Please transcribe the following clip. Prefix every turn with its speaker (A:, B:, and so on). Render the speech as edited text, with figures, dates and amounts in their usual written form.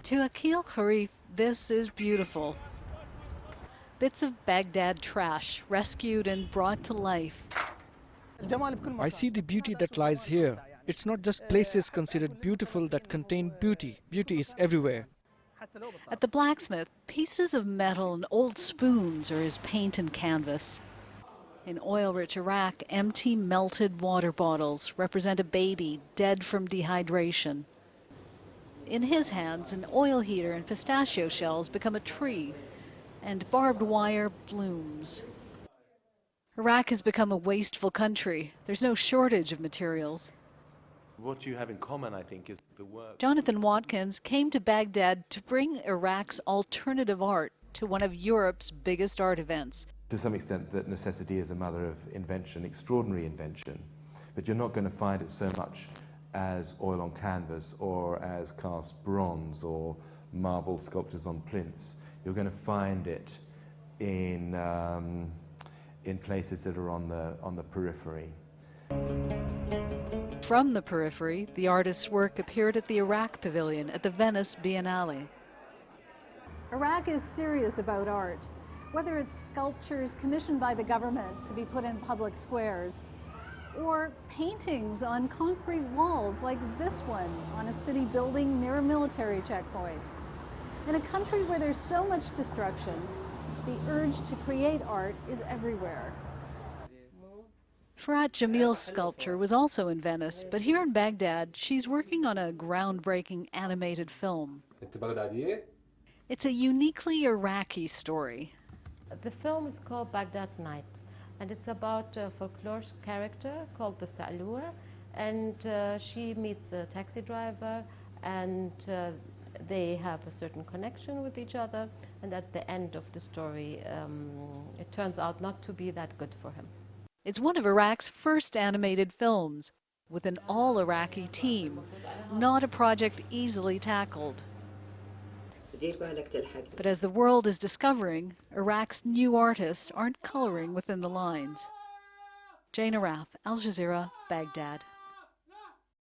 A: To Aqil Kharief, this is beautiful. Bits of Baghdad trash rescued and brought to life.
B: I see the beauty that lies here. It's not just places considered beautiful that contain beauty. Beauty is everywhere.
A: At the blacksmith, pieces of metal and old spoons are his paint and canvas. In oil-rich Iraq, empty melted water bottles represent a baby dead from dehydration. In his hands, an oil heater and pistachio shells become a tree, and barbed wire blooms. Iraq has become a wasteful country. There's no shortage of materials.
C: What you have in common, I think, is the work.
A: Jonathan Watkins came to Baghdad to bring Iraq's alternative art to one of Europe's biggest art events.
C: To some extent, that necessity is a mother of invention, extraordinary invention. But you're not going to find it so much as oil on canvas or as cast bronze or marble sculptures on plinths. You're going to find it in places that are on the periphery.
A: From the periphery, the artist's work appeared at the Iraq Pavilion at the Venice Biennale. Iraq is serious about art, whether it's sculptures commissioned by the government to be put in public squares, or paintings on concrete walls like this one on a city building near a military checkpoint. In a country where there's so much destruction, the urge to create art is everywhere. Farat Jamil's sculpture was also in Venice, but here in Baghdad, she's working on a groundbreaking animated film. It's a uniquely Iraqi story.
D: The film is called Baghdad Night, and it's about a folklore character called the Sa'lua, and she meets a taxi driver, and they have a certain connection with each other, and at the end of the story, it turns out not to be that good for him.
A: It's one of Iraq's first animated films, with an all-Iraqi team, not a project easily tackled. But as the world is discovering, Iraq's new artists aren't coloring within the lines. Jane Araf, Al Jazeera, Baghdad.